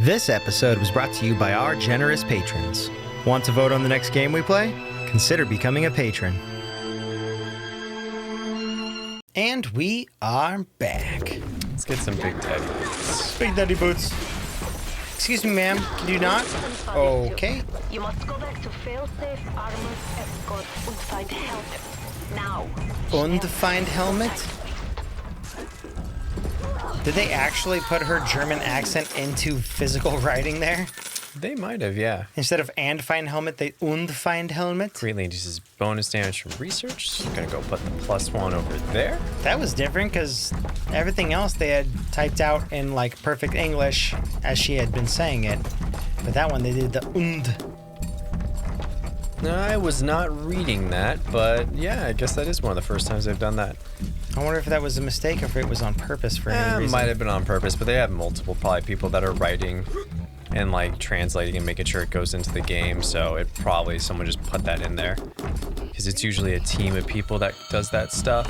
This episode was brought to you by our generous patrons. Want to vote on the next game we play? Consider becoming a patron. And we are back. Let's get some Big Daddy boots. Big Daddy boots. Excuse me, ma'am. Can you not? Okay. You must go back to fail-safe armor escort and find helmet. Now. And find helmet? Did they actually put her German accent into physical writing there? They might have, yeah. Instead of and find helmet, they und find helmet? Greatly uses bonus damage from research. So I'm gonna go put the +1 over there. That was different because everything else they had typed out in like perfect English as she had been saying it. But that one they did the und. I was not reading that, but yeah, I guess that is one of the first times they've done that. I wonder if that was a mistake or if it was on purpose for any It reason. might have been on purpose, but they have multiple probably people that are writing and like translating and making sure it goes into the game, so it probably someone just put that in there. Because it's usually a team of people that does that stuff.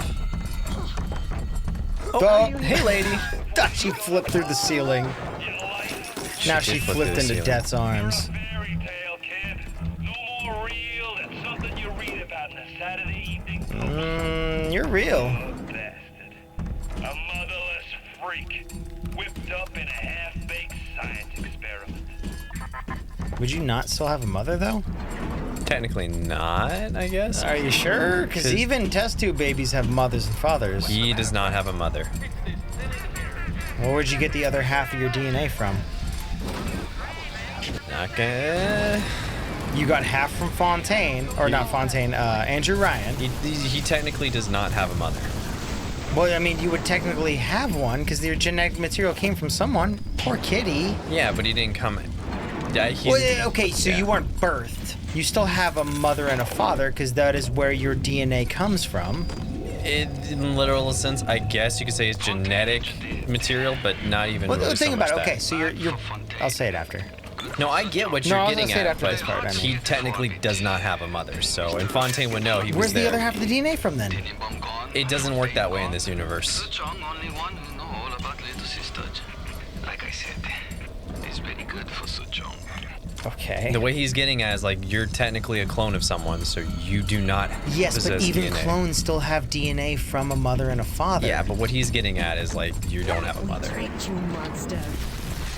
Oh, Hey lady! thought she flipped through the ceiling. Now she did flip flipped through the into ceiling. Death's arms. Fairy tale, kid. No more real than something you read about in a Saturday evening. You're real. Bastard. A motherless freak. Whipped up in a half-baked science experiment. Would you not still have a mother though? Technically not, I guess. Are you sure? Because 'Cause- even test tube babies have mothers and fathers. He does not have a mother. Well, where'd you get the other half of your DNA from? Not gonna... You got half from Fontaine, or not Fontaine, Andrew Ryan. He technically does not have a mother. Well, I mean, you would technically have one because your genetic material came from someone. Poor kitty. Yeah, but he didn't come... Yeah, he's... Well, okay, so yeah. you weren't birthed. You still have a mother and a father because that is where your DNA comes from. In literal sense, I guess you could say it's genetic material, but not even Well, really think so about much it. Okay, that. so you're. I'll say it after. No, I get what No, you're I was getting gonna say it at, after but this part, I mean. he technically does not have a mother, so... And Fontaine would know he was Where's there. the other half of the DNA from then? It doesn't work that way in this universe. Chong, only one who know all about little sister. Like I said, it's very good for Suchong. Okay. The way he's getting at is like, you're technically a clone of someone, so you do not Yes, but possess even DNA. clones still have DNA from a mother and a father. Yeah, but what he's getting at is like, you don't have a mother. You monster.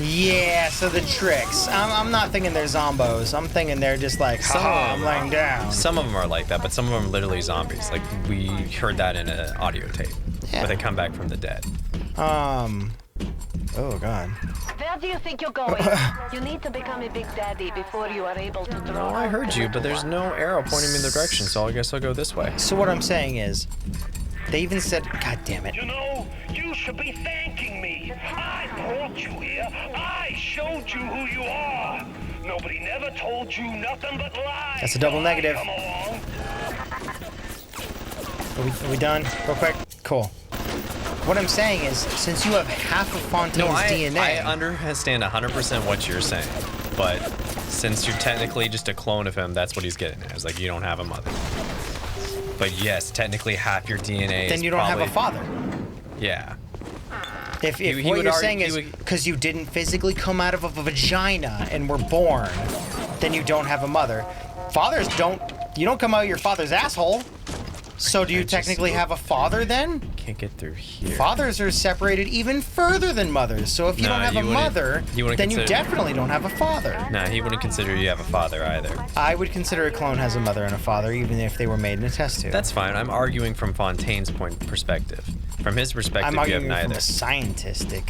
Yeah, so the tricks. I'm not thinking they're zombos. I'm thinking they're just like, Some haha, of I'm them laying down. Some of them are like that, but some of them are literally zombies. Like, we heard that in an audio tape, Yeah. where they come back from the dead. Oh god. Where do you think you're going? You need to become a big daddy before you are able to No, draw. I heard you, but there's no arrow pointing me in the direction, so I guess I'll go this way. So what I'm saying is, they even said, god damn it. You know, you should be thanking me. I brought you here. I showed you who you are. Nobody never told you nothing but lies. That's a double So I negative. Come along. Are we done? Real quick? Cool. What I'm saying is, since you have half of Fontaine's DNA... I understand 100% what you're saying, but since you're technically just a clone of him, that's what he's getting at. It's like, you don't have a mother. But yes, technically half your DNA then is you don't have a probably- father. Yeah. If He what would you're argue- saying he is would- because you didn't physically come out of a vagina and were born, then you don't have a mother. Fathers don't... You don't come out of your father's asshole. So do you just- technically have a father then? Can't get through here. Fathers are separated even further than mothers. So if you Nah, don't have you a wouldn't- mother, you wouldn't then you consider- definitely don't have a father. Nah, he wouldn't consider you have a father either. I would consider a clone has a mother and a father, even if they were made in a test tube. That's fine. I'm arguing from Fontaine's perspective. From his perspective, I'm you have arguing from neither. a scientific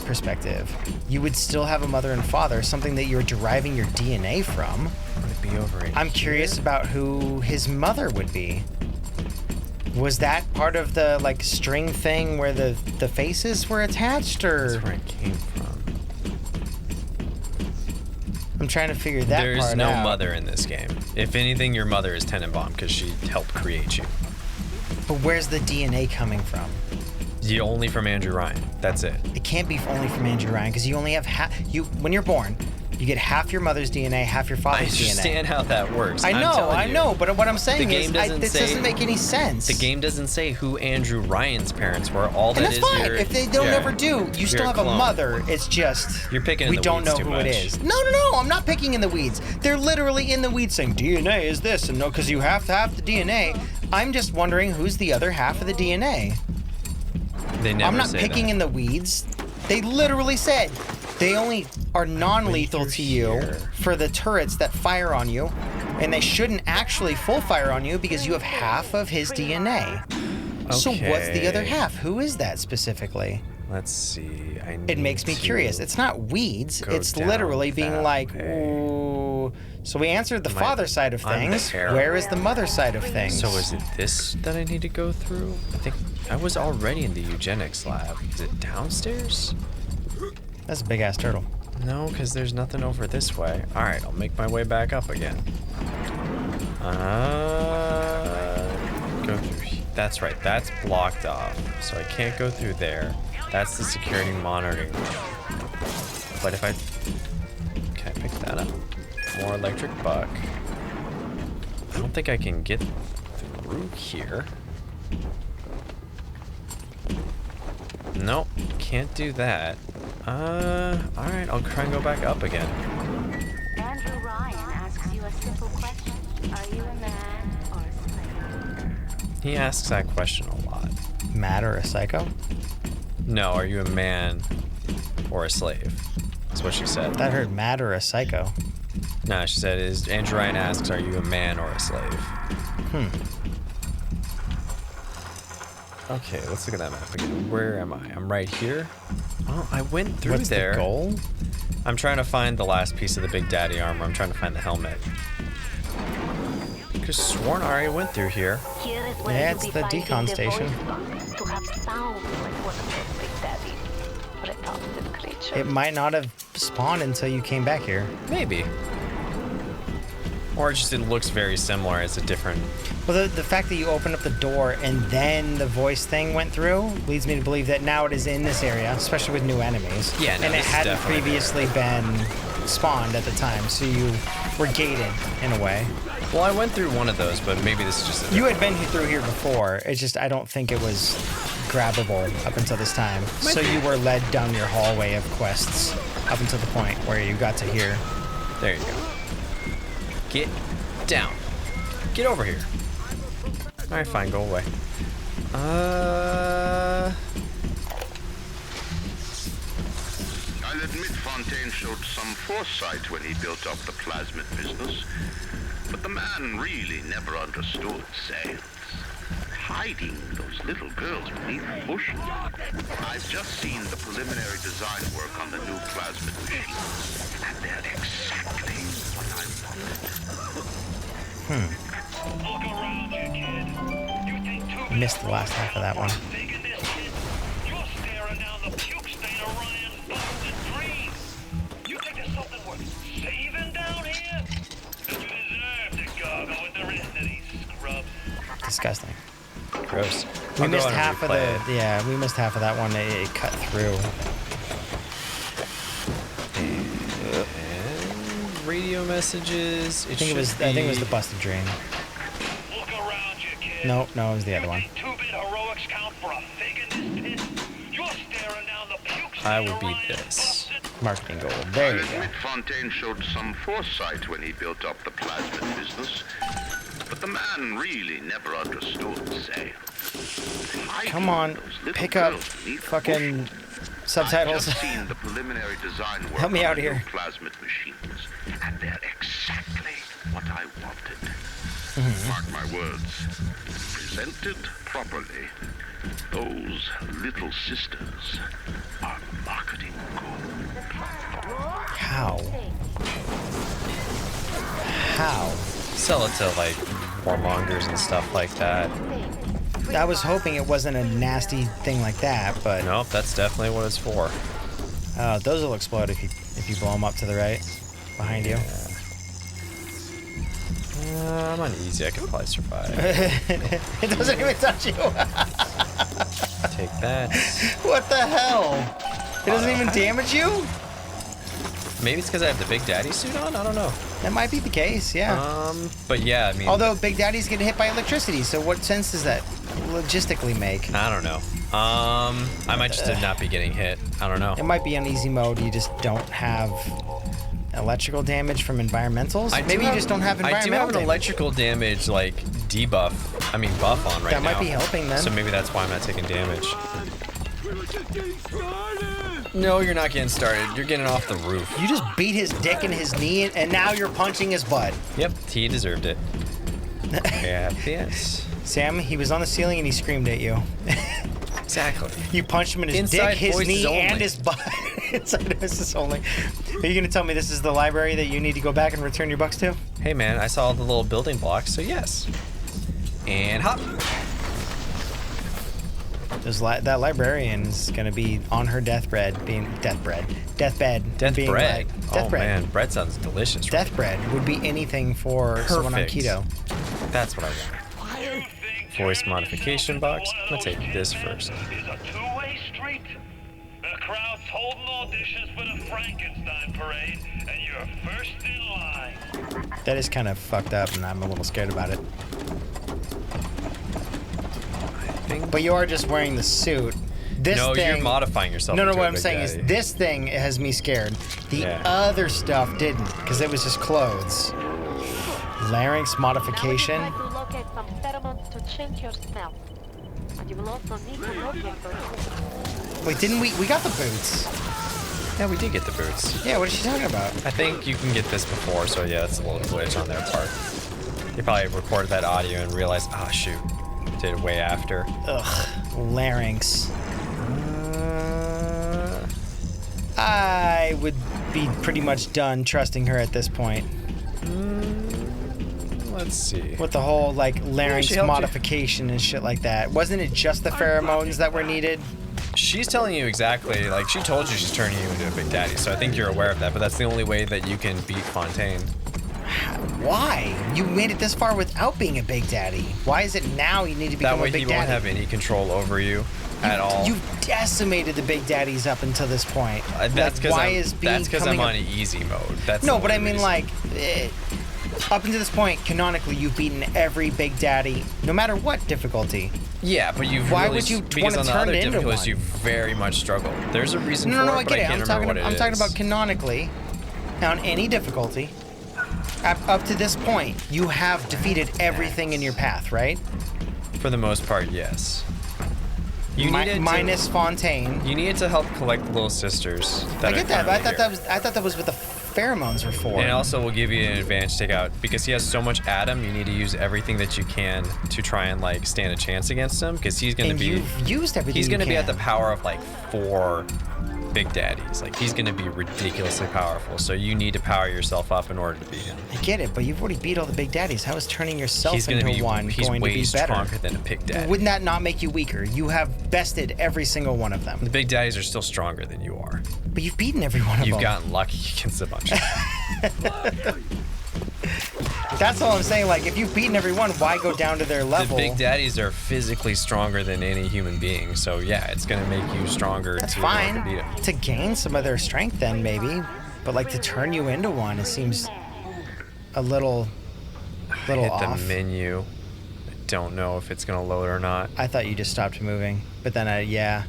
perspective. You would still have a mother and father, something that you're deriving your DNA from. Would it be over I'm here? curious about who his mother would be. Was that part of the like string thing where the faces were attached, or That's where it came from. I'm trying to figure that There's part no out. mother in this game. If anything, your mother is Tenenbaum because she helped create you. But where's the DNA coming from? You only from Andrew Ryan. That's it. It can't be only from Andrew Ryan because you only have when you're born, You get half your mother's DNA, half your I father's DNA. understand how that works. I know, but what I'm saying is, this say, doesn't make any sense. The game doesn't say who Andrew Ryan's parents were. All and that that's is fine. If they don't ever do, you still have a mother. It's just you're picking. We in the don't know weeds too who much. it is. No. I'm not picking in the weeds. They're literally in the weeds saying DNA is this, and no, because you have to have the DNA. I'm just wondering who's the other half of the DNA. They never I'm not say picking that. in the weeds. They literally said they only are non-lethal to you for the turrets that fire on you, and they shouldn't actually full fire on you because you have half of his DNA. So what's the other half? Who is that specifically? Let's see. It makes me curious. It's not weeds. It's literally being like, ooh. So we answered the father side of things. Where is the mother side of things? So is it this that I need to go through? I think I was already in the eugenics lab. Is it downstairs? That's a big ass turtle. No, because there's nothing over this way. All right, I'll make my way back up again. Go through. That's right. That's blocked off, so I can't go through there. That's the security monitoring room. But if I... Can I pick that up? More electric buck. I don't think I can get through here. Nope, can't do that. Alright, I'll try and go back up again. Andrew Ryan asks you a simple question. Are you a man or a slave? He asks that question a lot. Mad or a psycho? No, are you a man or a slave? That's what she said. That heard mad or a psycho. No, she said, is Andrew Ryan asks, are you a man or a slave? Okay, let's look at that map again. Where am I? I'm right here. Oh, I went through What's there. the goal? I'm trying to find the last piece of the Big Daddy armor. I'm trying to find the helmet. Could have sworn I already went through here. Here is where Yeah, you'll it's be the finding decon the station. voice box to have sound like one of those Big Daddy repulsive creatures. It might not have spawned until you came back here. Maybe. Or just it looks very similar. It's a different... Well, the fact that you opened up the door and then the voice thing went through leads me to believe that now it is in this area, especially with new enemies. Yeah, no, and it this is hadn't definitely previously been spawned at the time, so you were gated in a way. Well, I went through one of those, but maybe this is just a You had been through here before. It's just I don't think it was grabbable up until this time. So you were led down your hallway of quests up until the point where you got to here. There you go. Get down. Get over here. Alright, fine, go away. I'll admit Fontaine showed some foresight when he built up the plasmid business, but the man really never understood science. Hiding those little girls beneath the bushes. I've just seen the preliminary design work on the new plasmid machines, and they're exactly what I wanted. Look around you, kid. You think two Missed the last half of that one. thinking this, kid? You're staring down the puke stain of Ryan's busted dreams. You think there's something worth saving down here? Then you deserve to gargle with the rest of these scrubs. Disgusting. Gross. We I'll go missed on and half of replay the it. yeah, we missed half of that one. It cut through. And radio messages. I think it was the busted dream. Look around you, kid. No, it was the other You one. think two-bit heroics count for a fig in this pit? You're staring down the puke stain I of would be Ryan's this. busted Marketing goal. There I'll you go. admit Fontaine showed some foresight when he built up the plasmid business, but the man really never understood science. Hiding Come on, those little pick up girls beneath the fucking bushes. subtitles. I've just seen the preliminary design work Help me on out the new here. plasmid machines, and they're exactly what I wanted. Mm-hmm. Mark my words. Presented properly, those little sisters are marketing gold. How? How? Sell it to like warmongers and stuff like that. I was hoping it wasn't a nasty thing like that, but Nope, that's definitely what it's for. those will explode if you blow them up to the right behind you. I'm on easy. I could probably survive. It doesn't even touch you. Take that. What the hell? It doesn't even damage you? Maybe it's because I have the Big Daddy suit on? I don't know. That might be the case, yeah. But yeah, I mean... Although Big Daddy's getting hit by electricity, so what sense does that logistically make? I don't know. I might just not be getting hit. I don't know. It might be on easy mode. You just don't have electrical damage from environmentals. Maybe you just don't have environmental I do have an damage. electrical damage, like, buff on right now. That might be helping then. So maybe that's why I'm not taking damage. No, you're not getting started. You're getting off the roof. You just beat his dick in his knee, and now you're punching his butt. Yep, he deserved it. Yes. Sam, he was on the ceiling and he screamed at you. Exactly. You punched him in his Inside dick, his voices knee, only. and his butt. Inside voices only. Are you going to tell me this is the library that you need to go back and return your bucks to? Hey man, I saw the little building blocks, so yes. And hop. That librarian is going to be on her deathbed. Death being bread. Like, Oh man, bread sounds delicious. Right? Deathbread would be anything for someone on Perfect. keto. That's what I want. Voice modification box. I'm gonna take this first. It's a two-way street. The crowd's holding auditions for the Frankenstein parade, and you're first in line. That is kind of fucked up, and I'm a little scared about it. But you are just wearing the suit. This No, thing, you're modifying yourself. No, into what a I'm Big saying is Daddy. this thing has me scared. The Yeah. other stuff didn't, because it was just clothes. Larynx modification. Now you will try to locate some pheromones to change your smell. And you will also need to locate those. Wait, didn't we got the boots? Yeah, we did get the boots. Yeah, what is she talking about? I think you can get this before, so yeah, that's a little glitch on their part. They probably recorded that audio and realized, oh shoot, did it way after. Ugh, Larynx. I would be pretty much done trusting her at this point. Let's see. With the whole like larynx she helped you. modification and shit like that. Wasn't it just the pheromones that were needed? She's telling you exactly, like she told you she's turning you into a Big Daddy, so I think you're aware of that, but that's the only way that you can beat Fontaine. Why? You made it this far without being a Big Daddy. Why is it now you need to become That way a Big he Daddy? won't have any control over you at all. You've decimated the Big Daddies up until this point. That's because why is I'm on easy mode. That's No, the but I only mean reason. like, up until this point, canonically, you've beaten every Big Daddy, no matter what difficulty. Yeah, but you've Why really, would you because wanna on the turn other it into difficulties one? you very much struggled. There's a reason No, for no, it, I but get I it. can't remember what it is. I'm talking about canonically, on any difficulty. Up to this point, you have defeated everything in your path, right? For the most part, yes. You needed Minus Fontaine. You needed to help collect the little sisters. I get that, but I currently thought that was what the pheromones were for. And it also will give you an advantage to take out because he has so much Adam. You need to use everything that you can to try and like stand a chance against him because he's going to And be. you've used everything He's you going to be at the can. power of like 4 Big Daddies. Like he's going to be ridiculously powerful. So you need to power yourself up in order to beat him. I get it, but you've already beat all the Big Daddies. How is turning yourself He's going into to be. one He's going to way be better? stronger than a Big Daddy. Wouldn't that not make you weaker? You have bested every single one of them. The Big Daddies are still stronger than you are. But you've beaten every one of You've them. gotten lucky against a bunch of them. That's all I'm saying. Like, if you've beaten everyone, why go down to their The level? Big Daddies are physically stronger than any human being, so yeah, it's gonna make you stronger. That's to be able fine. to beat 'em. To gain some of their strength, then maybe. But like to turn you into one, it seems a little Hit off. the menu. I don't know if it's gonna load or not. I thought you just stopped moving, but then yeah.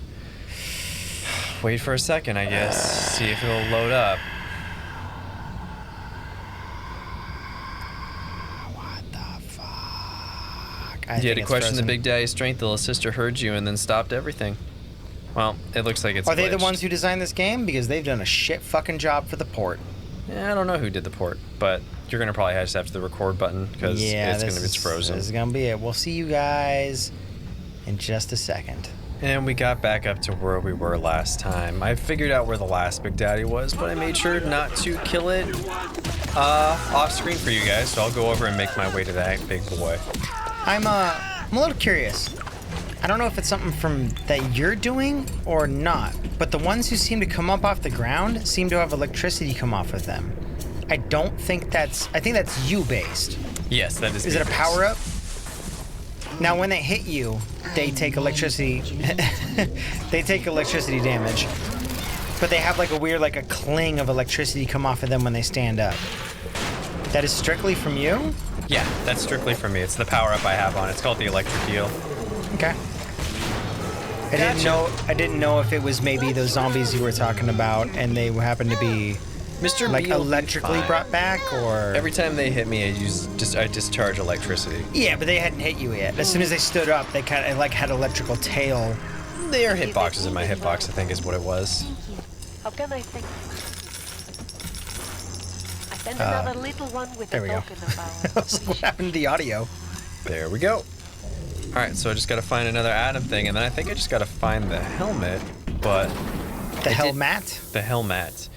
Wait for a second, I guess. See if it'll load up. What the fuck? You had to question the Big Daddy's strength. The little sister heard you and then stopped everything. Well, it looks like it's. Are they the glitched. ones who designed this game? Because they've done a shit fucking job for the port. Yeah, I don't know who did the port, but you're gonna probably just have to the record button because it's frozen. This is gonna be it. We'll see you guys in just a second. And we got back up to where we were last time. I figured out where the last Big Daddy was, but I made sure not to kill it off screen for you guys. So I'll go over and make my way to that big boy. I'm a little curious. I don't know if it's something from that you're doing or not, but the ones who seem to come up off the ground seem to have electricity come off of them. I think that's you based. Yes, that is. Is it a power up? Now, when they hit you, they take electricity. They take electricity damage. but they have like a weird, like a cling of electricity come off of them when they stand up. That is strictly from you? Yeah, that's strictly for me. It's the power-up I have on. It's called the electrocute. Okay. I didn't know if it was maybe those zombies you were talking about, and they happened to be Mr. like B will be electrically fine. brought back, or Every time they hit me, I discharge electricity. yeah, but they hadn't hit you yet. As soon as they stood up, they kind of like had electrical tail. They are hitboxes in my hitbox, I think is what it was. How can I think? I sent another little one with there a we go. token of I our was like, what happened to the audio? There we go. All right, so I just got to find another Adam thing, and then I think I just got to find the helmet, but The helmet? the helmet.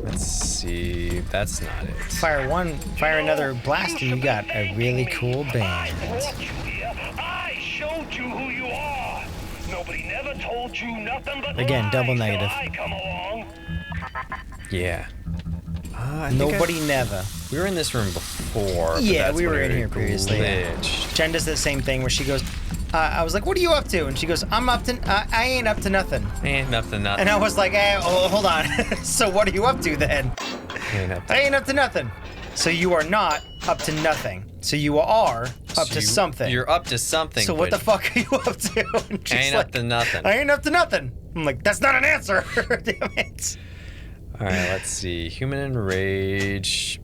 Let's see. That's not it. Fire another blast, and you got a really cool I band. brought you here. I showed you who you are. Nobody never told you nothing but Again, lies double till negative. I come along. Yeah. I think Nobody never. we were in this room before. but Yeah, that's we when were in here previously. glitched. Jen does the same thing where she goes, I was like, what are you up to? And she goes, I ain't up to nothing. Ain't nothing. And I was like, hold on. So what are you up to then? Ain't up to- I ain't up to nothing. So you are not up to nothing. So you are up to something. You're up to something. So what the but fuck are you up to? And she's Ain't like, up to nothing. I ain't up to nothing. I'm like, that's not an answer. Damn it. All right, let's see. Human enrage.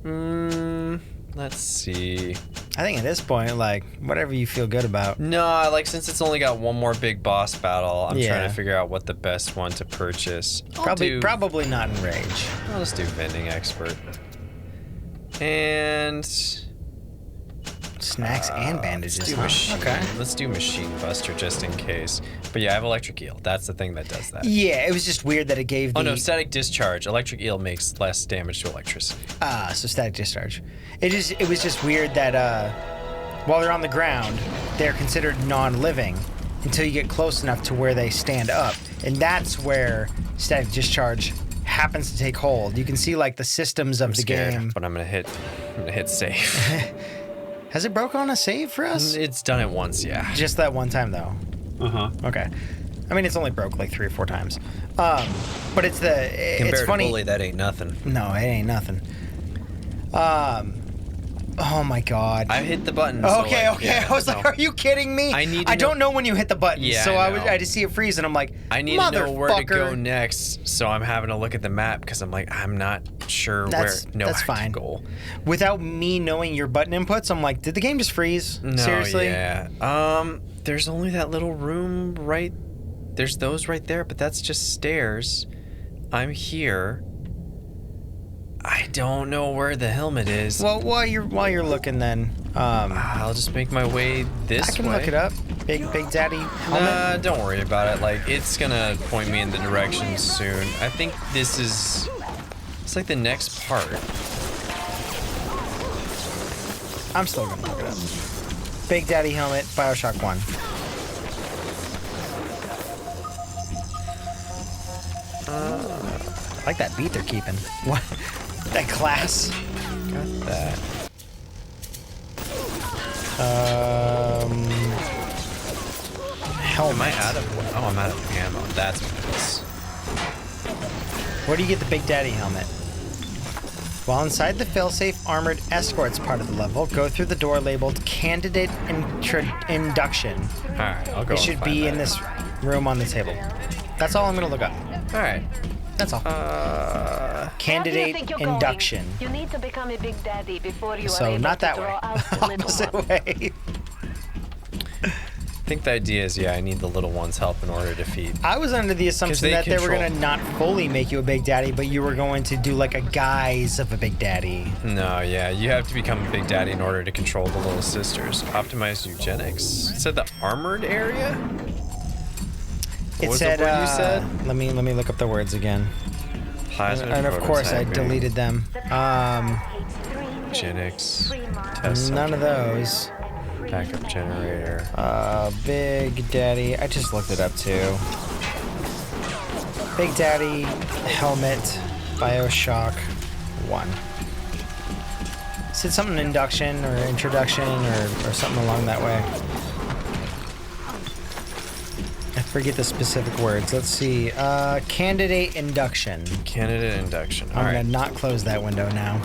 Let's see. I think at this point, like, whatever you feel good about. No, like since it's only got one more big boss battle, I'm Yeah. trying to figure out what the best one to purchase. Probably not in rage. I'll just do vending expert. And Snacks and bandages. let's do huh? machine. Okay. Let's do machine buster just in case. But yeah, I have electric eel. That's the thing that does that. Yeah, it was just weird that it gave the... Oh no, static discharge. Electric eel makes less damage to electricity. So static discharge. It was just weird that while they're on the ground, they're considered non-living until you get close enough to where they stand up, and that's where static discharge happens to take hold. You can see like the systems of I'm the scared, game. but I'm gonna hit save. Has it broke on a save for us? It's done it once, yeah. Just that one time though. Okay. I mean, it's only broke like 3 or 4 times. But it's Compared it's funny. to Bully, that ain't nothing. No, it ain't nothing. Oh my god. I hit the button. Okay, so like, okay. yeah, I was like, no. are you kidding me? I don't know when you hit the button, Yeah, so I I know. just see it freeze, and I'm like, I need to know where to go motherfucker. next, so I'm having to look at the map because I'm like, I'm not sure That's fine. to go. Without me knowing your button inputs, I'm like, did the game just freeze? No, Seriously? yeah. There's only that little room right. There's those right there, but that's just stairs. I'm here. I don't know where the helmet is. Well, while you're looking, then I'll just make my way this way. I can look it up. Big Daddy helmet. Don't worry about it. Like, it's gonna point me in the direction soon. I think this is... It's like the next part. I'm still gonna look it up. Big Daddy helmet, BioShock 1. I like that beat they're keeping. What? That class. Got that. Helmet. Am I out of... Oh, I'm out of ammo. That's what it is. Where do you get the Big Daddy helmet? While inside the failsafe armored escorts part of the level, go through the door labeled Candidate Induction. Alright, I'll go It should be in this room on the table. That's all I'm gonna look up. Alright. That's all. Where do you Candidate think you're going? Induction. You need to become a big daddy before you are So able not to that draw way. out the little Opposite one. way. I think the idea is, yeah, I need the little one's help in order to feed. I was under the assumption they that they were control- gonna not fully make you a Big Daddy, but you were going to do like a guise of a Big Daddy. No, yeah, you have to become a big daddy in order to control the little sisters. Optimize eugenics. It said the armored area? It was said, the word you said? let me look up the words again. Plasmid And of course I prototyping, deleted them. Eugenics. Test None of those. backup generator. Big Daddy. I just looked it up too. Big Daddy helmet, BioShock 1. Said something induction or introduction or something along that way. I Forget the specific words. Let's see. Candidate induction. Candidate induction. All I'm right. gonna not close that window now.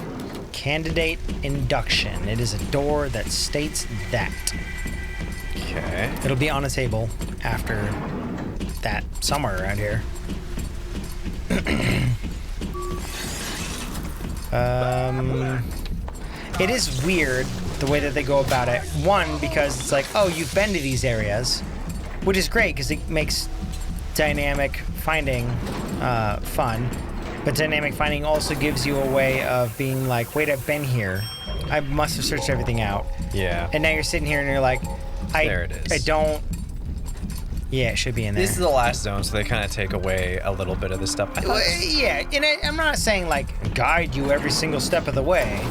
Candidate induction. It is a door that states that. Okay. It'll be on a table after that, somewhere around here. It is weird the way that they go about it. One, because it's like, oh, you've been to these areas, which is great because it makes dynamic finding fun. But dynamic finding also gives you a way of being like, wait, I've been here. I must have searched everything out. Yeah. And now you're sitting here and you're like, There it is. I don't. Yeah, it should be in there. This is the last zone, so they kind of take away a little bit of the stuff. Yeah, and I'm not saying like guide you every single step of the way,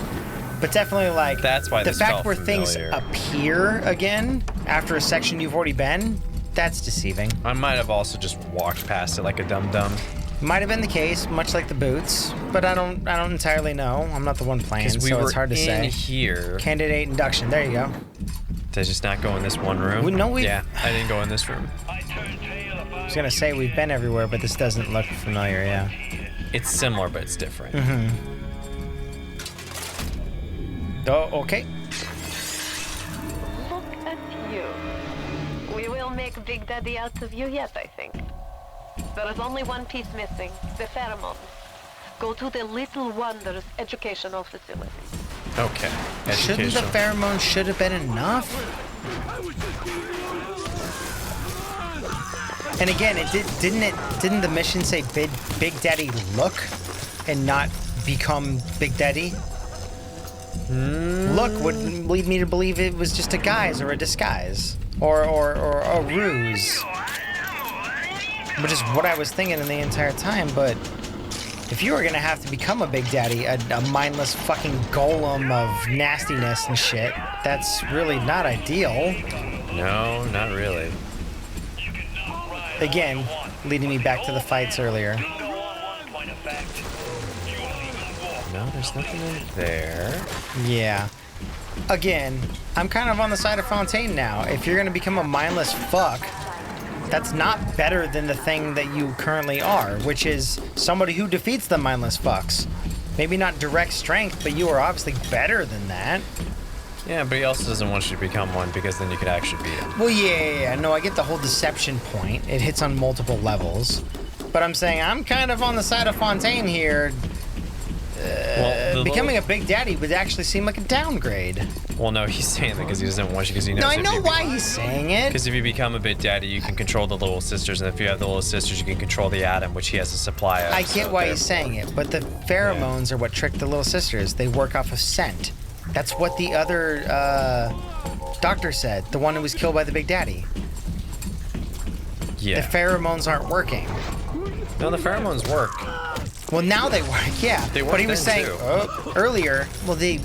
but definitely like That's why the this fact felt where familiar. things appear again after a section you've already been, that's deceiving. I might have also just walked past it like a dum-dum. Might have been the case, much like the boots, but I don't entirely know. I'm not the one playing, Because we so were it's hard to in say. here. Candidate induction. There you go. Did I just not go in this one room? No, we. Yeah, I didn't go in this room. I was gonna say we've been everywhere, but this doesn't look familiar. Yeah. It's similar, but it's different. Oh, okay. Look at you. We will make Big Daddy out of you yet, I think. There is only one piece missing, the pheromones. Go to the Little Wonders educational facility. Okay. Shouldn't the Educational. pheromones should have been enough? And again, didn't the mission say Big Daddy look and not become Big Daddy? Look would lead me to believe it was just a guise or a disguise or a ruse, which is what I was thinking in the entire time. But if you were gonna have to become a Big Daddy, a mindless fucking golem of nastiness and shit, that's really not ideal. No, not really. Again, leading me back to the fights earlier. No, there's nothing in there. Yeah. Again, I'm kind of on the side of Fontaine now. If you're gonna become a mindless fuck, that's not better than the thing that you currently are, which is somebody who defeats the mindless fucks. Maybe not direct strength, but you are obviously better than that. Yeah, but he also doesn't want you to become one because then you could actually beat him. Well, yeah. No, I get the whole deception point. It hits on multiple levels. But I'm saying I'm kind of on the side of Fontaine here. Well, Becoming a Big Daddy would actually seem like a downgrade. Well, no, he's saying that because he doesn't want you because he knows. No, I if know you why he's saying it. Because if you become a Big Daddy, you can control the little sisters, and if you have the little sisters, you can control the atom, which he has a supply of. I get so why they're- he's saying it, but the pheromones are what trick the little sisters. They work off of scent. That's what the other doctor said, the one who was killed by the Big Daddy. Yeah. The pheromones aren't working. No, the pheromones work. Well, now they work, yeah. They But worked he was then, saying too. Earlier, well, they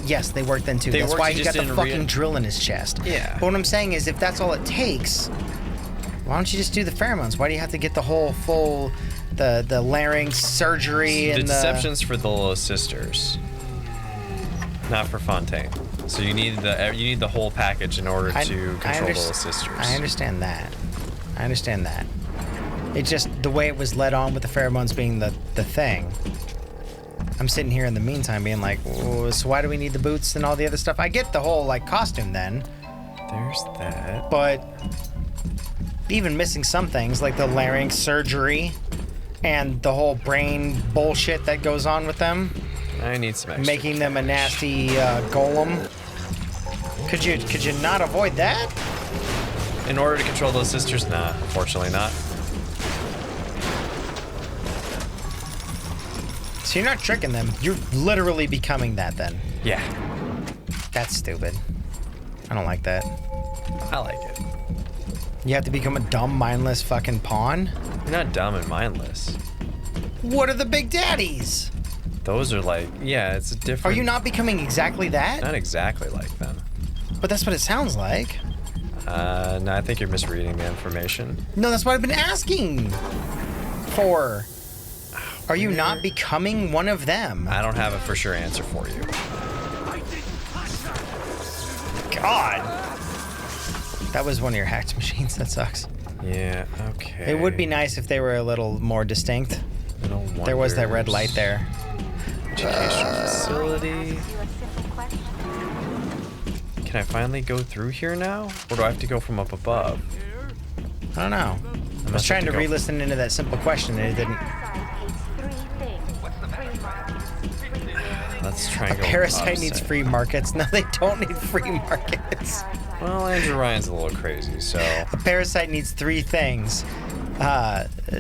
worked then too. They That's worked, why you he just got the didn't fucking drill in his chest. Yeah. But what I'm saying is, if that's all it takes, why don't you just do the pheromones? Why do you have to get the whole full, the larynx surgery The and deception's for the little sisters, not for Fontaine. So you need the whole package in order to control the little sisters. I understand that. It's just the way it was led on with the pheromones being the thing. I'm sitting here in the meantime being like, "Oh, so why do we need the boots and all the other stuff?" I get the whole like costume then, There's that. but even missing some things like the larynx surgery and the whole brain bullshit that goes on with them, I need some extra. making them a nasty golem. Could you not avoid that? In order to control those sisters, nah, unfortunately not. So you're not tricking them. You're literally becoming that then. Yeah, That's stupid. I don't like that. I like it. You have to become a dumb, mindless fucking pawn? You're not dumb and mindless. What are the Big Daddies? Those are like, yeah, it's a Are different. you not becoming exactly that? Not exactly like them. But that's what it sounds like. No, I think you're misreading the information. No, that's what I've been asking for. Are you not becoming one of them? I don't have a for sure answer for you. God. That was one of your hacked machines. That sucks. Yeah, okay. It would be nice if they were a little more distinct. There was that red light there. Educational facility. asks you a simple question. Can I finally go through here now? Or do I have to go from up above? I don't know. I was trying to re-listen into that simple question and it didn't. Parasite hates 3 things. Free markets, free will, Let's try and go Parasite opposite. needs free markets. No, they don't need free markets. Well, Andrew Ryan's a little crazy, so... A parasite needs 3 things.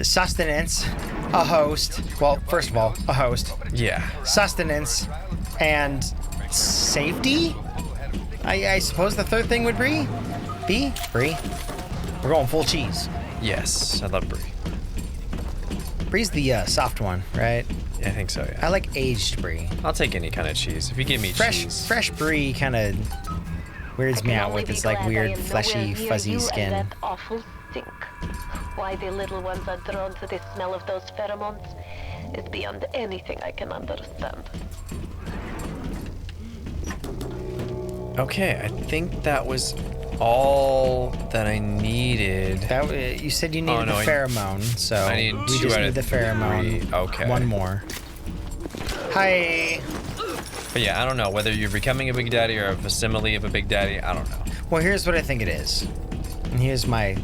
Sustenance, a host. Well, first of all, a host. Yeah. Sustenance, and safety? I suppose the third thing would be? Brie? We're going full cheese. Yes, I love Brie. Brie's the soft one, right? Yeah, I think so, yeah. I like aged Brie. I'll take any kind of cheese. If you give me cheese. Fresh Brie kind of weirds me out with its like weird, fleshy, fuzzy skin. And that awful stink. Why the little ones are drawn to the smell of those pheromones is beyond anything I can understand. Okay, I think that was all that I needed. That you said you needed no, the pheromone, so I need we 2 just out need of the pheromone. 3. Okay. One more. Hi. But yeah, I don't know whether you're becoming a big daddy or a facsimile of a big daddy. I don't know. Well, here's what I think it is. And here's my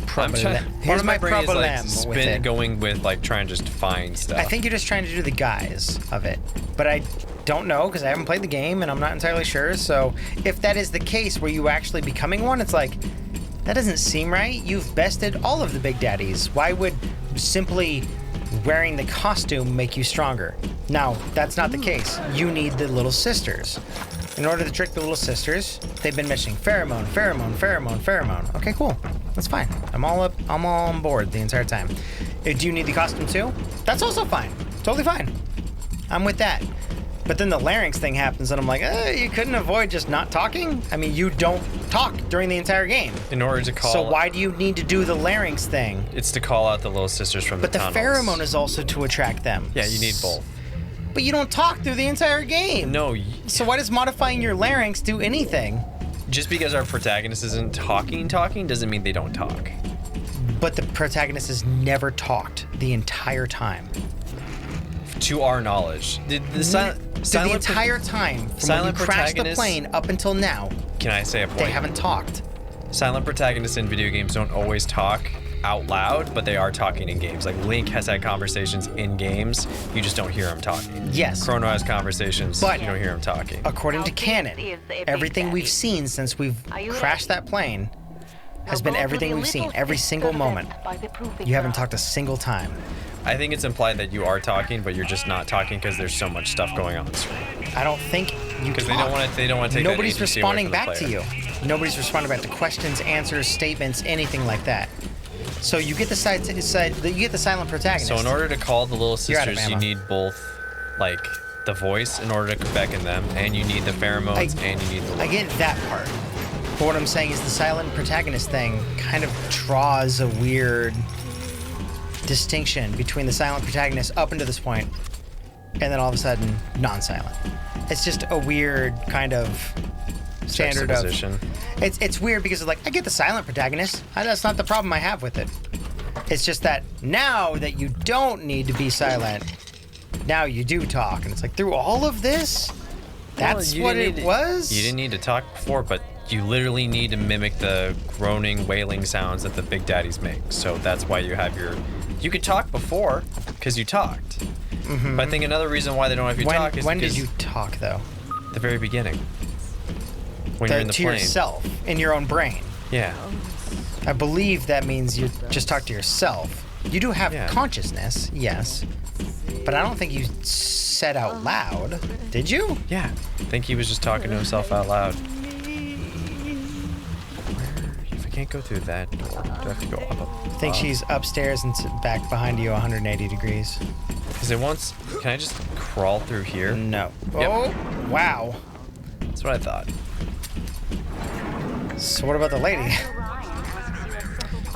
problem. Here's my problem with it. Going with like trying to just find stuff. I think you're just trying to do the guise of it, but I don't know because I haven't played the game and I'm not entirely sure. So if that is the case where you actually becoming one, it's like that doesn't seem right. You've bested all of the big daddies. Why would simply wearing the costume make you stronger? Now, that's not the case. You need the little sisters. In order to trick the little sisters, they've been mentioning pheromone, pheromone, pheromone, pheromone. Okay, cool. That's fine. I'm all on board the entire time. Do you need the costume too? That's also fine. Totally fine. I'm with that. But then the larynx thing happens and I'm like, you couldn't avoid just not talking? I mean, you don't talk during the entire game. In order to call... So why do you need to do the larynx thing? It's to call out the little sisters from But the the tunnels. pheromone is also to attract them. Yeah, you need both. But you don't talk through the entire game. No. So why does modifying your larynx do anything? Just because our protagonist isn't talking doesn't mean they don't talk. But the protagonist has never talked the entire time. To our knowledge. The entire time from when you crashed the plane up until now, Can I say a point? they haven't talked. Silent protagonists in video games don't always talk out loud, but they are talking in games. Like Link has had conversations in games, you just don't hear him talking. Yes. Chrono has conversations, But- you don't hear him talking. According to How canon, big is a big everything we've daddy? seen since we've Are you crashed ready? that plane has Now been go to everything the we've seen, little every single sister moment. vent by the proving You haven't ground. talked a single time. I think it's implied that you are talking, but you're just not talking because there's so much stuff going on screen. I don't think you Because talk. they don't want to take that Nobody's agency away responding from the back to player. you. Nobody's responding back to questions, answers, statements, anything like that. So you get the silent protagonist. So in order to call the little You're out of sisters, you ammo. need both, like, the voice in order to beckon them, and you need the pheromones, and you need the I get that part. But what I'm saying is the silent protagonist thing kind of draws a weird distinction between the silent protagonist up until this point, and then all of a sudden, non-silent. It's just a weird kind of standard of... juxtaposition. It's weird because it's like, I get the silent protagonist. That's not the problem I have with it. It's just that now that you don't need to be silent, now you do talk. And it's like, through all of this? That's you what didn't it need was? You didn't need to talk before, but you literally need to mimic the groaning, wailing sounds that the big daddies make. So that's why you have your... You could talk before, because you talked. Mm-hmm. But I think another reason why they don't have you talk is when because did you talk, though? the very beginning. When you're in the to plane. yourself, in your own brain. Yeah. I believe that means you just talk to yourself. You do have Yeah. consciousness, yes. But I don't think you said out loud. Did you? Yeah. I think he was just talking to himself out loud. If I can't go through that door, do I have to go up? I think she's upstairs and back behind you 180 degrees. Because it wants... Can I just crawl through here? No. Yep. Oh, wow. That's what I thought. So what about the lady?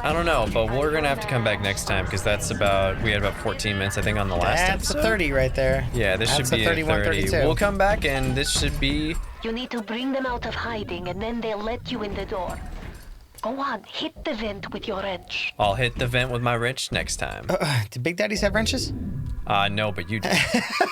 I don't know, but we're gonna have to come back next time because that's about... We had about 14 minutes, I think, on the last That's episode. a 30 right there. Yeah, this That's should be a 31, 30. 32. We'll come back and this should be... You need to bring them out of hiding, and then they'll let you in the door. Go on, hit the vent with your wrench. I'll hit the vent with my wrench next time. Do Big Daddies have wrenches? No, but you do.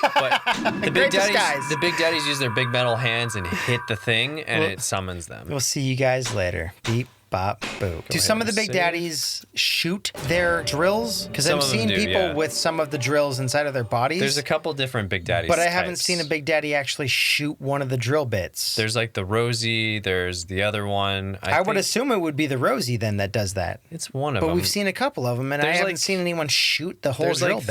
But the Great disguise. big daddies use their big metal hands and hit the thing, and it summons them. We'll see you guys later. Beep, bop, boop. Do some of the Big save. Daddies shoot their drills? Because Some I've of them seen do, people yeah. with some of the drills inside of their bodies. There's a couple different big daddies. but I haven't types. seen a Big Daddy actually shoot one of the drill bits. There's like the Rosie. There's the other one. I would think assume it would be the Rosie then that does that. it's one of But them. we've seen a couple of them, and I There's haven't like- seen anyone shoot the whole There's drill like bit.